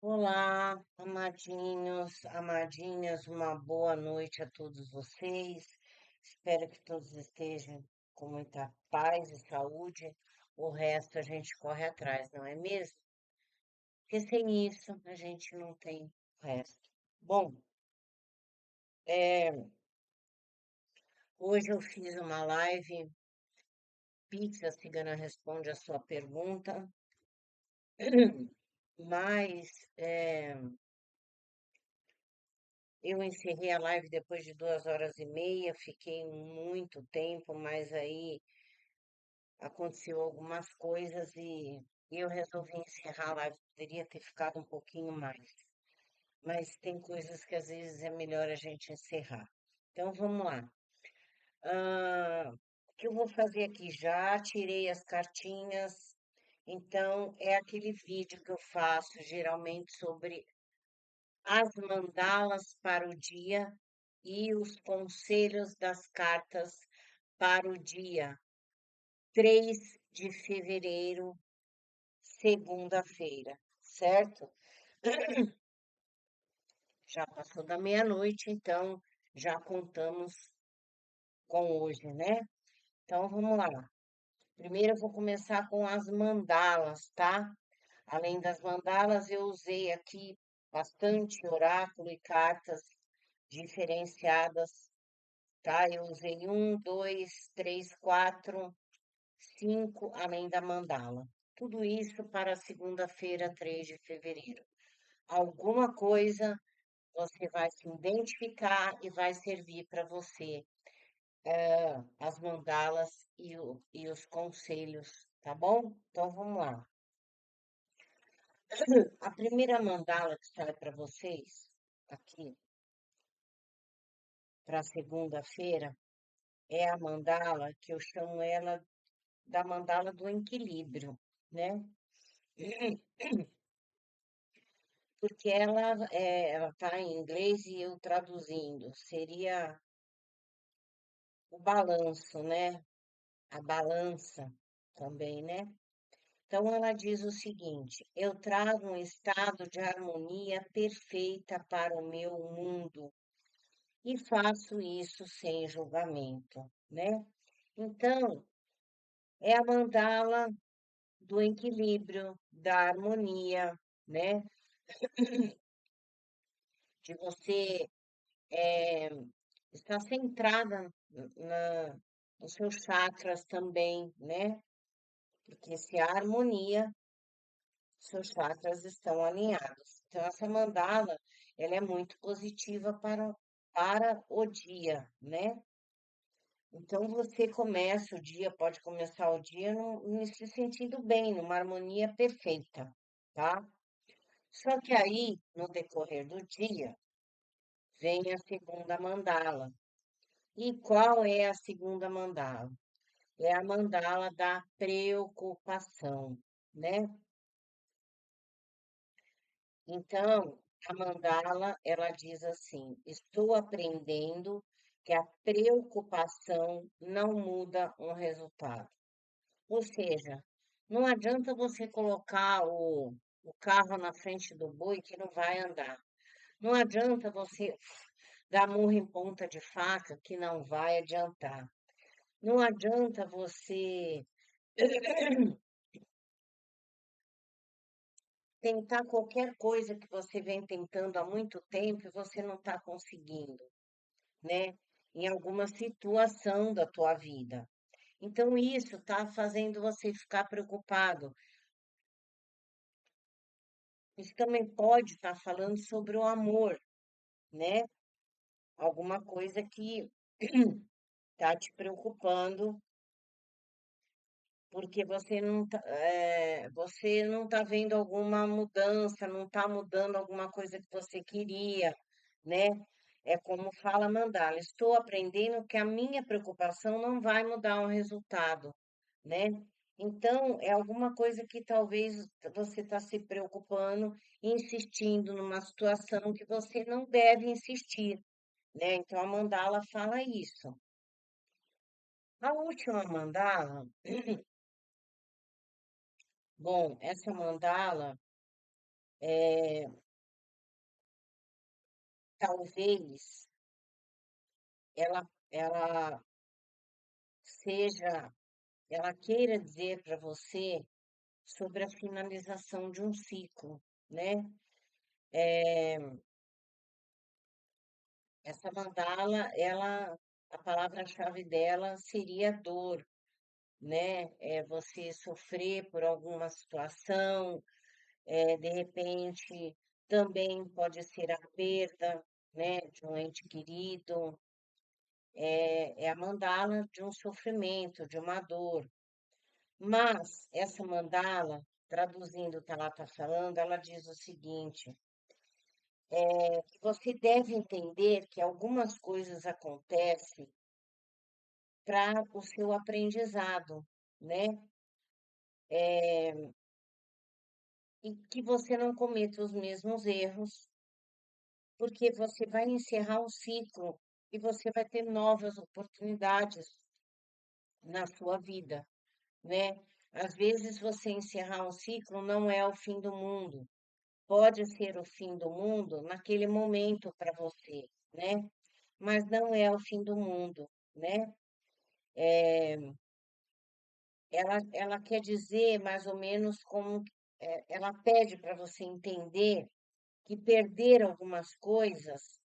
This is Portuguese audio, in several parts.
Olá, amadinhos, amadinhas, uma boa noite a todos vocês. Espero que todos estejam com muita paz e saúde. O resto a gente corre atrás, não é mesmo? Porque sem isso a gente não tem o resto. Bom, é, hoje eu fiz uma live, Pizza Cigana responde a sua pergunta, mas eu encerrei a live depois de 2 horas e meia, fiquei muito tempo, mas aí aconteceu algumas coisas e eu resolvi encerrar a live. Poderia ter ficado um pouquinho mais, mas tem coisas que às vezes é melhor a gente encerrar. Então vamos lá. O que eu vou fazer aqui? Já tirei as cartinhas, então é aquele vídeo que eu faço geralmente sobre as mandalas para o dia e os conselhos das cartas para o dia 3 de fevereiro, segunda-feira, certo? Já passou da meia-noite, então já contamos com hoje, né? Então vamos lá. Primeiro eu vou começar com as mandalas, tá? Além das mandalas, eu usei aqui bastante oráculo e cartas diferenciadas, tá? Eu usei um, dois, três, quatro, cinco, além da mandala. Tudo isso para segunda-feira, 3 de fevereiro. Alguma coisa você vai se identificar e vai servir para você, as mandalas e os conselhos, tá bom? Então vamos lá. A primeira mandala que sai para vocês, aqui, para segunda-feira, é a mandala que eu chamo ela da mandala do equilíbrio, né? Porque ela tá em inglês e eu traduzindo, seria o balanço, né? A balança também, né? Então ela diz o seguinte: eu trago um estado de harmonia perfeita para o meu mundo e faço isso sem julgamento, né? Então, é a mandala do equilíbrio, da harmonia, né? De você eh, estar centrada nos seus chakras também, né? Porque se há harmonia, seus chakras estão alinhados. Então, essa mandala, ela é muito positiva para o dia, né? Então, você começa o dia, pode começar o dia se sentindo bem, numa harmonia perfeita, tá? Só que aí, no decorrer do dia, vem a segunda mandala. E qual é a segunda mandala? É a mandala da preocupação, né? Então, a mandala, ela diz assim: estou aprendendo que a preocupação não muda um resultado. Ou seja, não adianta você colocar o carro na frente do boi que não vai andar. Não adianta você dar murro em ponta de faca que não vai adiantar. Não adianta você tentar qualquer coisa que você vem tentando há muito tempo e você não está conseguindo, né? Em alguma situação da tua vida. Então, isso está fazendo você ficar preocupado. Isso também pode estar falando sobre o amor, né? Alguma coisa que está te preocupando, porque você não tá vendo alguma mudança, não está mudando alguma coisa que você queria, né? É como fala Mandala, estou aprendendo que a minha preocupação não vai mudar o resultado, né? Então, é alguma coisa que talvez você está se preocupando, insistindo numa situação que você não deve insistir, né? Então, a mandala fala isso. A última mandala, bom, essa mandala. É, talvez ela seja, ela queira dizer para você sobre a finalização de um ciclo, né? Essa mandala, a palavra-chave dela seria dor, né? É você sofrer por alguma situação, de repente também pode ser a perda, né, de um ente querido, é a mandala de um sofrimento, de uma dor. Mas essa mandala, traduzindo o que ela está falando, ela diz o seguinte: que você deve entender que algumas coisas acontecem para o seu aprendizado, né? E que você não cometa os mesmos erros, porque você vai encerrar um ciclo e você vai ter novas oportunidades na sua vida, né? Às vezes você encerrar um ciclo não é o fim do mundo. Pode ser o fim do mundo naquele momento para você, né? Mas não é o fim do mundo, né? Ela quer dizer mais ou menos como ela pede para você entender que perder algumas coisas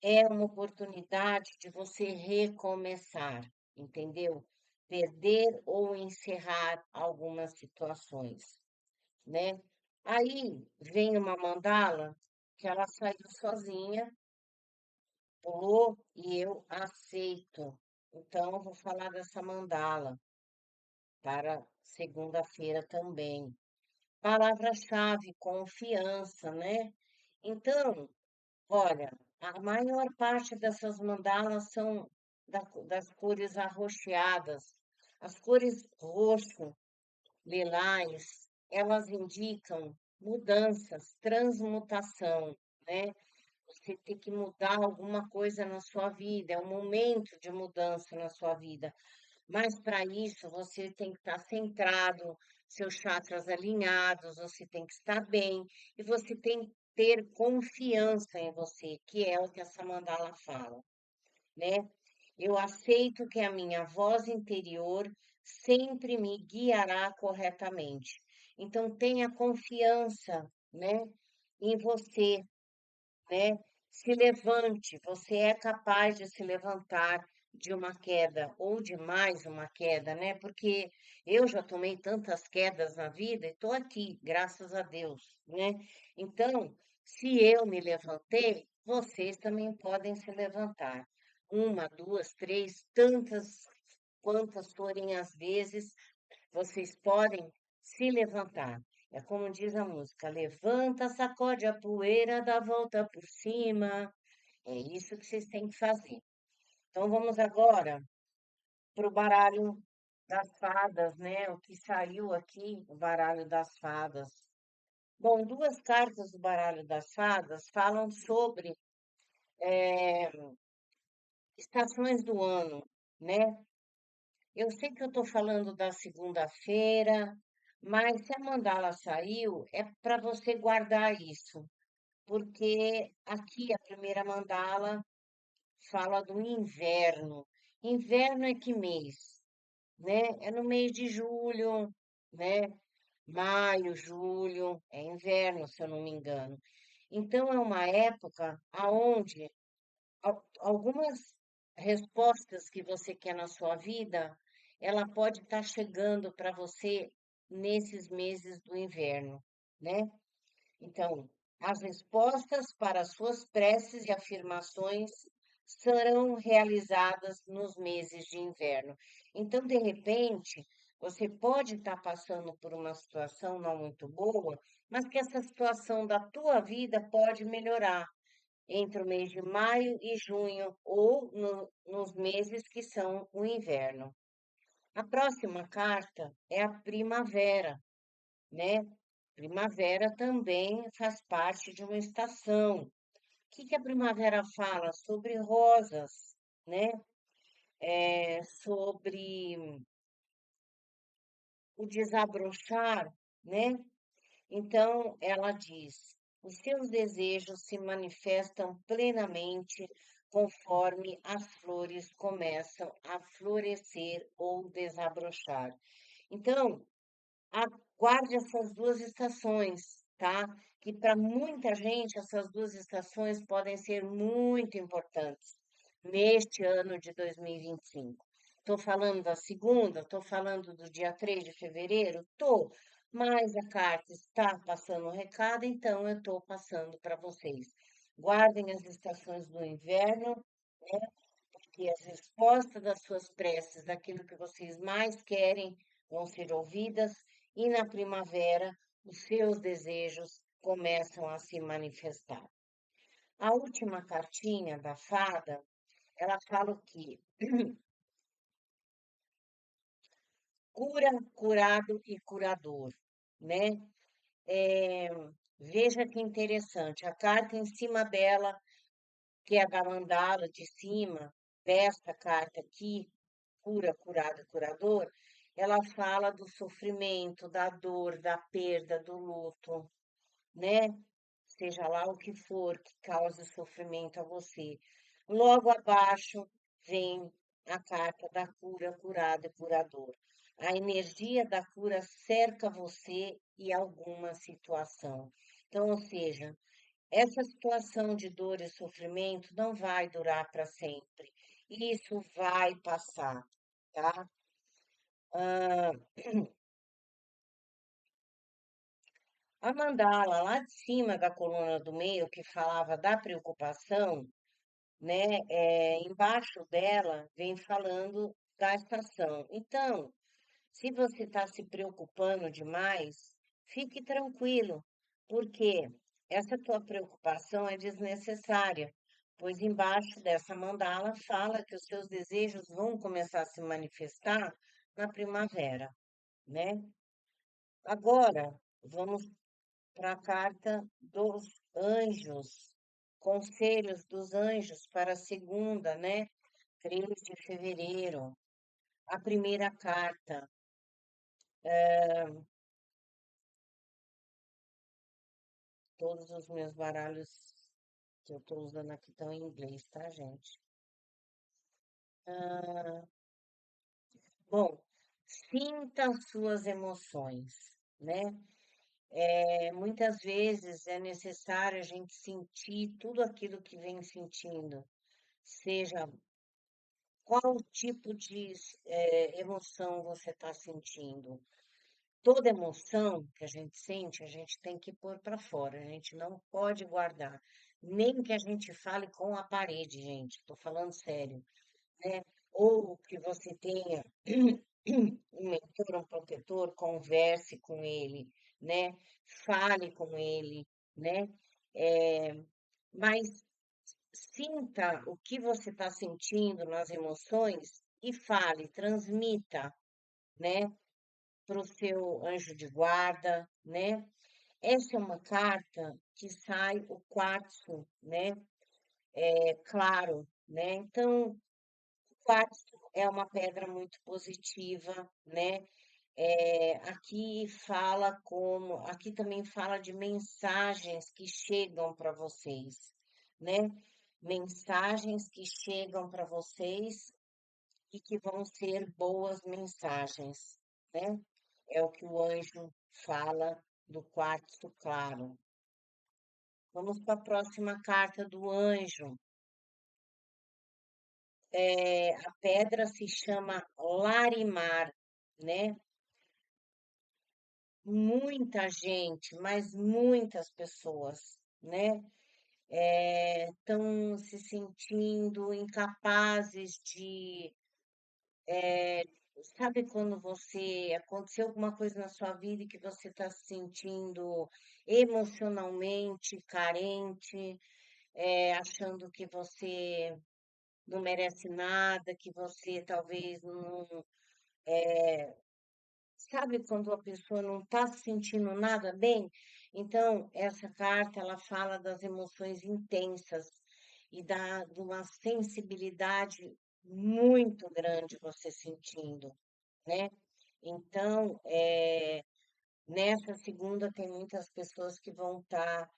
é uma oportunidade de você recomeçar, entendeu? Perder ou encerrar algumas situações, né? Aí vem uma mandala que ela saiu sozinha, pulou e eu aceito. Então, eu vou falar dessa mandala para segunda-feira também. Palavra-chave, confiança, né? Então, olha, a maior parte dessas mandalas são das cores arroxeadas. As cores roxo, lilás, elas indicam mudanças, transmutação, né? Você tem que mudar alguma coisa na sua vida, é um momento de mudança na sua vida. Mas para isso você tem que estar centrado, seus chakras alinhados, você tem que estar bem e você tem que ter confiança em você, que é o que essa mandala fala, né? Eu aceito que a minha voz interior sempre me guiará corretamente. Então tenha confiança, né, em você, né? Se levante, você é capaz de se levantar de uma queda ou de mais uma queda, né? Porque eu já tomei tantas quedas na vida e estou aqui, graças a Deus, né? Então, se eu me levantei, vocês também podem se levantar. Uma, duas, três, tantas quantas forem as vezes vocês podem se levantar. É como diz a música: levanta, sacode a poeira, dá a volta por cima. É isso que vocês têm que fazer. Então vamos agora para o baralho das fadas, né? O que saiu aqui, o baralho das fadas. Bom, duas cartas do baralho das fadas falam sobre estações do ano, né? Eu sei que eu estou falando da segunda-feira, mas se a mandala saiu, é para você guardar isso, porque aqui a primeira mandala fala do inverno. Inverno é que mês, né? É no mês de julho, né? Maio, julho, é inverno, se eu não me engano. Então é uma época aonde algumas respostas que você quer na sua vida, ela pode estar chegando para você nesses meses do inverno, né? Então, as respostas para as suas preces e afirmações serão realizadas nos meses de inverno. Então, de repente, você pode estar passando por uma situação não muito boa, mas que essa situação da tua vida pode melhorar entre o mês de maio e junho, ou nos meses que são o inverno. A próxima carta é a primavera, né? Primavera também faz parte de uma estação. O que que a primavera fala? Sobre rosas, né? Sobre o desabrochar, né? Então, ela diz: os seus desejos se manifestam plenamente conforme as flores começam a florescer ou desabrochar. Então, aguarde essas duas estações, tá? Que para muita gente essas duas estações podem ser muito importantes neste ano de 2025. Estou falando da segunda, estou falando do dia 3 de fevereiro? Estou, mas a carta está passando o recado, então eu estou passando para vocês. Guardem as estações do inverno, que as respostas das suas preces, daquilo que vocês mais querem, vão ser ouvidas, e na primavera os seus desejos começam a se manifestar. A última cartinha da fada, ela fala o quê? Cura, curado e curador, né? É, veja que interessante, a carta em cima dela, que é da mandala de cima, desta carta aqui, cura, curado e curador, ela fala do sofrimento, da dor, da perda, do luto, né? Seja lá o que for que cause sofrimento a você. Logo abaixo vem a carta da cura, curado e curador. A energia da cura cerca você e alguma situação. Então, ou seja, essa situação de dor e sofrimento não vai durar para sempre. Isso vai passar, tá? Ah, a mandala lá de cima da coluna do meio, que falava da preocupação, né? Embaixo dela vem falando da estação. Então, se você está se preocupando demais, fique tranquilo, porque essa tua preocupação é desnecessária, pois embaixo dessa mandala fala que os seus desejos vão começar a se manifestar na primavera, né? Agora, vamos para a carta dos anjos, conselhos dos anjos para a segunda, né? 3 de fevereiro. A primeira carta. Todos os meus baralhos que eu estou usando aqui estão em inglês, tá, gente? Ah, bom, sinta as suas emoções, né? Muitas vezes é necessário a gente sentir tudo aquilo que vem sentindo, seja qual tipo de emoção você está sentindo. Toda emoção que a gente sente, a gente tem que pôr para fora, a gente não pode guardar. Nem que a gente fale com a parede, gente, estou falando sério, né? Ou que você tenha um mentor, um protetor, converse com ele, né? Fale com ele, né? É, mas sinta o que você está sentindo nas emoções e fale, transmita, né? Para o seu anjo de guarda, né? Essa é uma carta que sai o quartzo, né? É claro, né? Então, o quartzo é uma pedra muito positiva, né? Aqui fala como, aqui também fala de mensagens que chegam para vocês, né? Mensagens que chegam para vocês e que vão ser boas mensagens, né? É o que o anjo fala do quartzo claro. Vamos para a próxima carta do anjo. A pedra se chama Larimar, né? Muita gente, mas muitas pessoas, né? Estão se sentindo incapazes de. Sabe quando você aconteceu alguma coisa na sua vida e que você está se sentindo emocionalmente carente, achando que você não merece nada, que você talvez não. Sabe quando a pessoa não está se sentindo nada bem? Então, essa carta ela fala das emoções intensas e de uma sensibilidade muito grande você sentindo, né? Então, Nessa segunda, tem muitas pessoas que vão estar,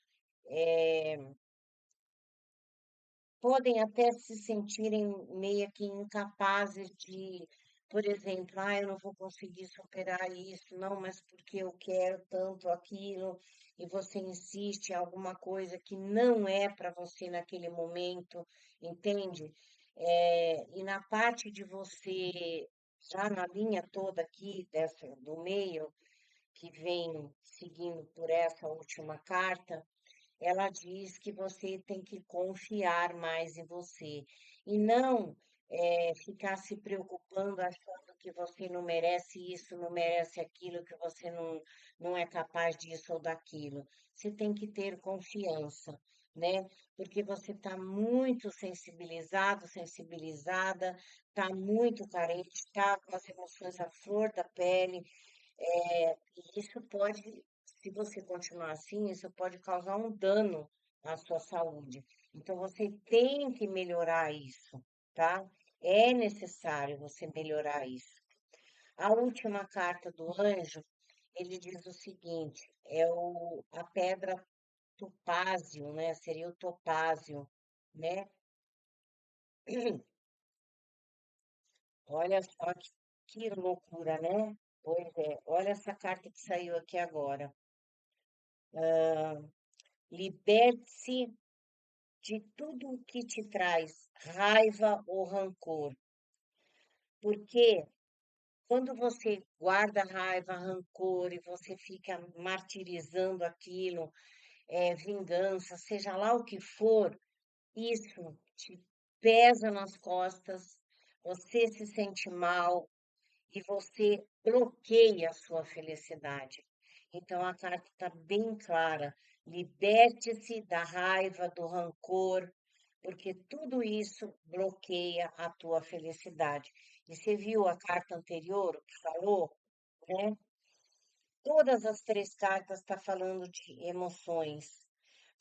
podem até se sentirem meio que incapazes de, por exemplo, eu não vou conseguir superar isso, não, mas porque eu quero tanto aquilo, e você insiste em alguma coisa que não é para você naquele momento, entende? E na parte de você, já na linha toda aqui, dessa, do meio, que vem seguindo por essa última carta, ela diz que você tem que confiar mais em você e não ficar se preocupando, achando que você não merece isso, não merece aquilo, que você não é capaz disso ou daquilo. Você tem que ter confiança, né? Porque você está muito sensibilizado, sensibilizada, está muito carente, está com as emoções à flor da pele, e isso pode, se você continuar assim, isso pode causar um dano à sua saúde. Então, você tem que melhorar isso, tá? É necessário você melhorar isso. A última carta do anjo, ele diz o seguinte: a pedra topázio, né? Seria o topázio, né? Olha só que loucura, né? Pois é, olha essa carta que saiu aqui agora. Liberte-se de tudo o que te traz raiva ou rancor, porque quando você guarda raiva, rancor e você fica martirizando aquilo, vingança, seja lá o que for, isso te pesa nas costas, você se sente mal, e você bloqueia a sua felicidade. Então a carta está bem clara. Liberte-se da raiva, do rancor, porque tudo isso bloqueia a tua felicidade. E você viu a carta anterior, o que falou, né? Todas as três cartas estão falando de emoções.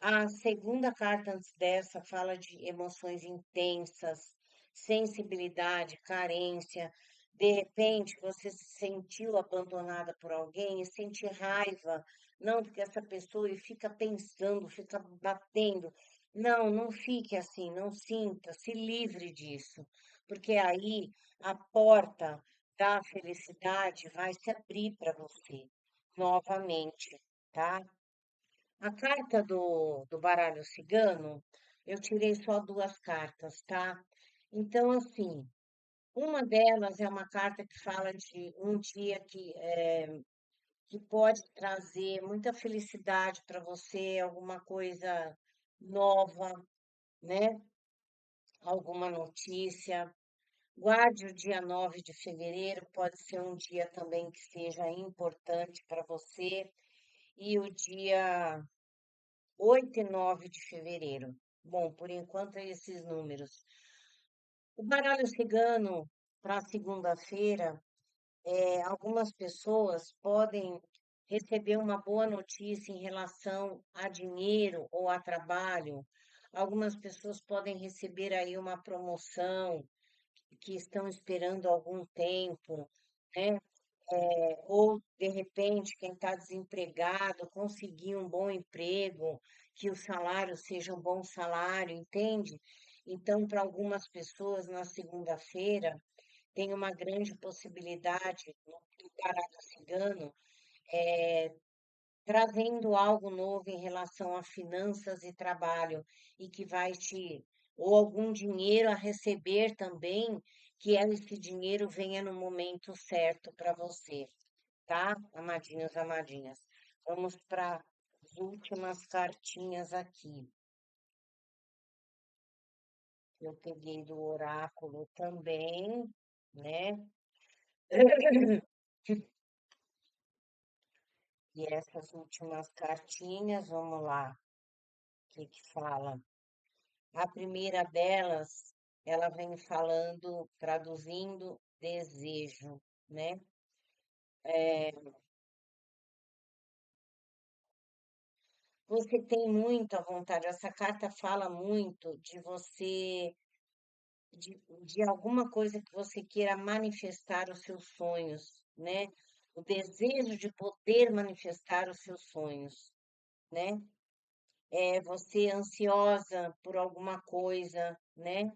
A segunda carta antes dessa fala de emoções intensas, sensibilidade, carência. De repente, você se sentiu abandonada por alguém e sente raiva, não porque essa pessoa e fica pensando, fica batendo. Não, não fique assim, não sinta, se livre disso, porque aí a porta da felicidade vai se abrir para você novamente, tá? A carta do baralho cigano, eu tirei só duas cartas, tá? Então, assim, uma delas é uma carta que fala de um dia que pode trazer muita felicidade para você, alguma coisa nova, né? Alguma notícia. Guarde o dia 9 de fevereiro, pode ser um dia também que seja importante para você. E o dia 8 e 9 de fevereiro. Bom, por enquanto é esses números. O baralho cigano para segunda-feira, algumas pessoas podem receber uma boa notícia em relação a dinheiro ou a trabalho. Algumas pessoas podem receber aí uma promoção que estão esperando algum tempo, né? Ou, de repente, quem está desempregado conseguir um bom emprego, que o salário seja um bom salário, entende? Então, para algumas pessoas, na segunda-feira, tem uma grande possibilidade do baralho cigano, trazendo algo novo em relação a finanças e trabalho, e que vai te, ou algum dinheiro a receber também, que esse dinheiro venha no momento certo para você, tá? Amadinhos, amadinhas. Vamos para as últimas cartinhas aqui. Eu peguei do oráculo também, né? E essas últimas cartinhas, vamos lá, o que que fala? A primeira delas, ela vem falando, traduzindo desejo, né? Você tem muita vontade, essa carta fala muito de você de alguma coisa que você queira manifestar os seus sonhos, né? o desejo de poder manifestar os seus sonhos, né? É você ansiosa por alguma coisa, né?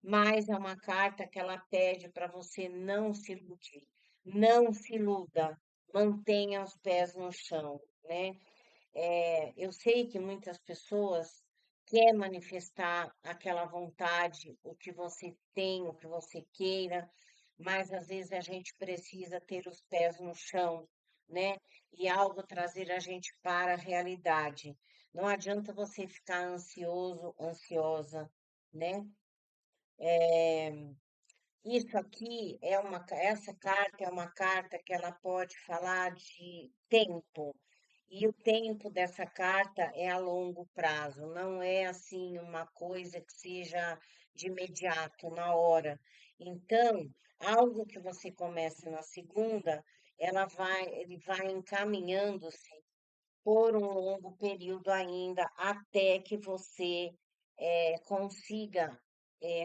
Mas é uma carta que ela pede para você não se iludir, não se iluda, mantenha os pés no chão, né? Eu sei que muitas pessoas querem manifestar aquela vontade, o que você tem, o que você queira, mas às vezes a gente precisa ter os pés no chão, né? E algo trazer a gente para a realidade. Não adianta você ficar ansioso, ansiosa, né? Isso aqui essa carta é uma carta que ela pode falar de tempo. E o tempo dessa carta é a longo prazo, não é assim uma coisa que seja de imediato, na hora. Então, algo que você comece na segunda, ele vai encaminhando-se por um longo período ainda, até que você consiga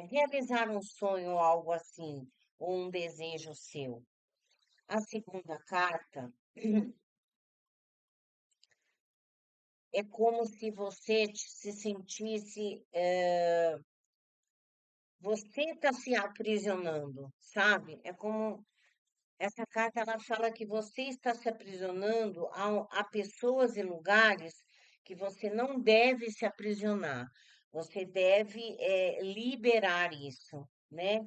realizar um sonho ou algo assim, ou um desejo seu. A segunda carta é como se você se sentisse, você está se aprisionando, sabe? É como essa carta ela fala que você está se aprisionando a pessoas e lugares que você não deve se aprisionar. Você deve liberar isso, né?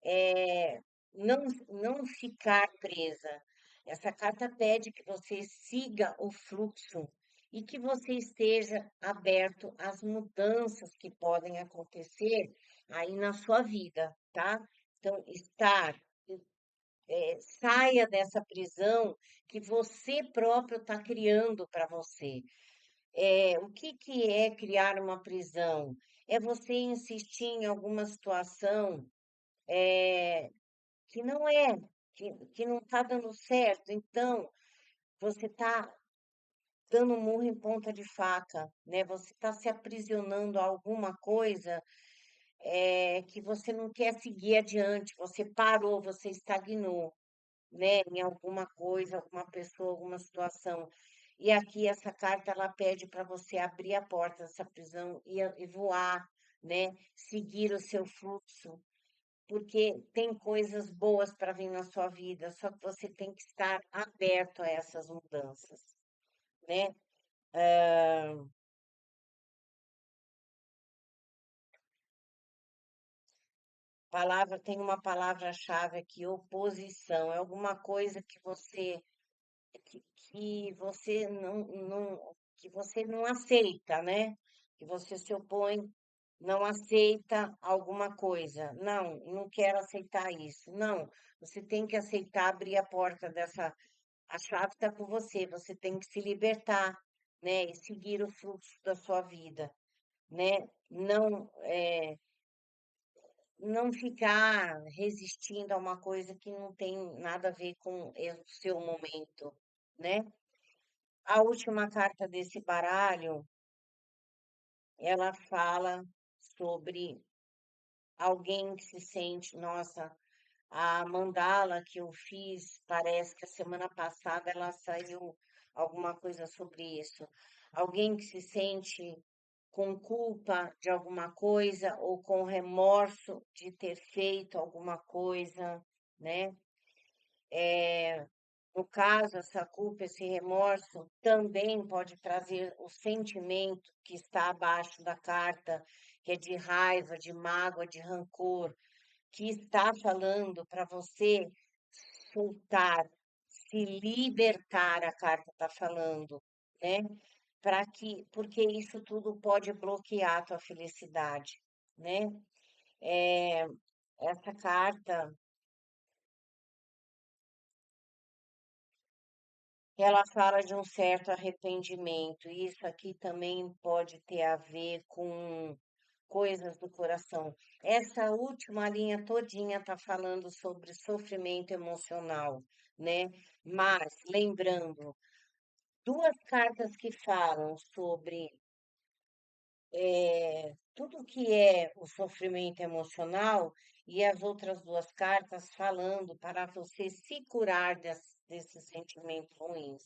É, não, não ficar presa. Essa carta pede que você siga o fluxo e que você esteja aberto às mudanças que podem acontecer aí na sua vida, tá? Então, saia dessa prisão que você próprio está criando para você. O que que é criar uma prisão? É você insistir em alguma situação que não é, que não está dando certo. Então, você está dando um murro em ponta de faca, né? Você está se aprisionando a alguma coisa que você não quer seguir adiante. Você parou, você estagnou, né? Em alguma coisa, alguma pessoa, alguma situação. E aqui essa carta ela pede para você abrir a porta dessa prisão e voar, né? Seguir o seu fluxo, porque tem coisas boas para vir na sua vida, só que você tem que estar aberto a essas mudanças, né? Palavra tem uma palavra-chave aqui, oposição, é alguma coisa que você que você não aceita, né? Que você se opõe, não aceita alguma coisa. Não, não quero aceitar isso. Não, você tem que aceitar abrir a porta dessa. A chave está com você, você tem que se libertar, né? E seguir o fluxo da sua vida, né? Não ficar resistindo a uma coisa que não tem nada a ver com o seu momento, né? A última carta desse baralho, ela fala sobre alguém que se sente, nossa, a mandala que eu fiz, parece que a semana passada ela saiu alguma coisa sobre isso. Alguém que se sente com culpa de alguma coisa ou com remorso de ter feito alguma coisa, né? No caso, essa culpa, esse remorso também pode trazer o sentimento que está abaixo da carta, que é de raiva, de mágoa, de rancor, que está falando para você soltar, se libertar, a carta está falando, né? Porque isso tudo pode bloquear a tua felicidade, né? É, essa carta, ela fala de um certo arrependimento. E isso aqui também pode ter a ver com coisas do coração. Essa última linha todinha está falando sobre sofrimento emocional, né? Mas, lembrando, duas cartas que falam sobre tudo que é o sofrimento emocional, e as outras duas cartas falando para você se curar desses sentimentos ruins,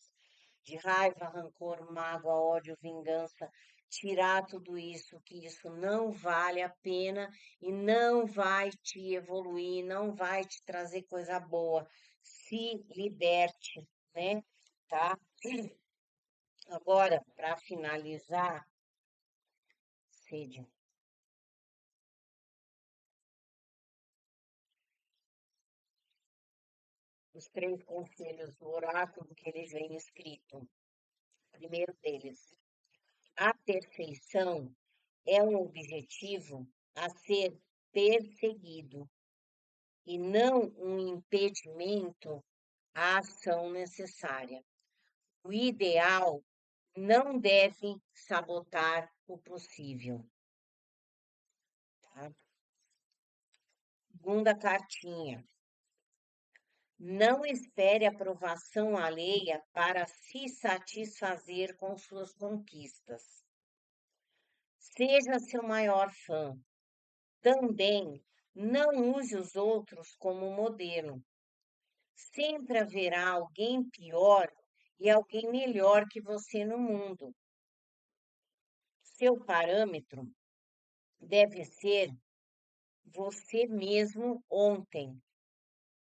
de raiva, rancor, mágoa, ódio, vingança, tirar tudo isso, que isso não vale a pena e não vai te evoluir, não vai te trazer coisa boa. Se liberte, né? Tá? Agora, para finalizar, Cid, os três conselhos do oráculo que eles vêm escrito. Primeiro deles, a perfeição é um objetivo a ser perseguido e não um impedimento à ação necessária. O ideal não deve sabotar o possível. Tá? Segunda cartinha. Não espere aprovação alheia para se satisfazer com suas conquistas. Seja seu maior fã. Também não use os outros como modelo. Sempre haverá alguém pior e alguém melhor que você no mundo. Seu parâmetro deve ser você mesmo ontem.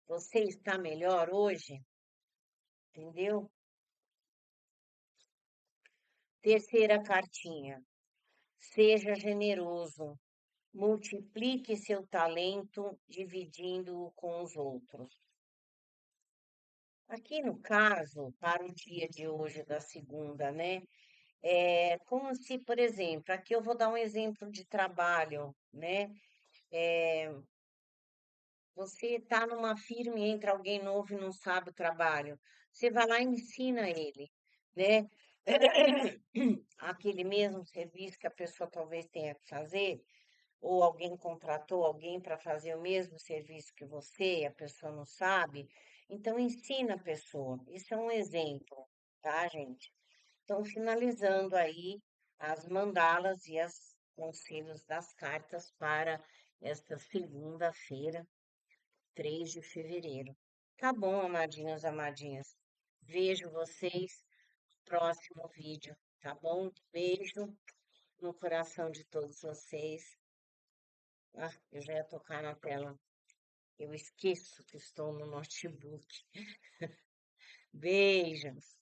Você está melhor hoje? Entendeu? Terceira cartinha. Seja generoso. Multiplique seu talento dividindo-o com os outros. Aqui no caso, para o dia de hoje, da segunda, né? É como se, por exemplo, aqui eu vou dar um exemplo de trabalho, né? Você está numa firma e entra alguém novo e não sabe o trabalho. Você vai lá e ensina ele, né? Aquele mesmo serviço que a pessoa talvez tenha que fazer, ou alguém contratou alguém para fazer o mesmo serviço que você, e a pessoa não sabe. Então, ensina a pessoa. Isso é um exemplo, tá, gente? Então, finalizando aí as mandalas e os conselhos das cartas para esta segunda-feira, 3 de fevereiro. Tá bom, amadinhos, amadinhas. Vejo vocês no próximo vídeo, tá bom? Beijo no coração de todos vocês. Ah, eu já ia tocar na tela. Eu esqueço que estou no notebook. Beijos.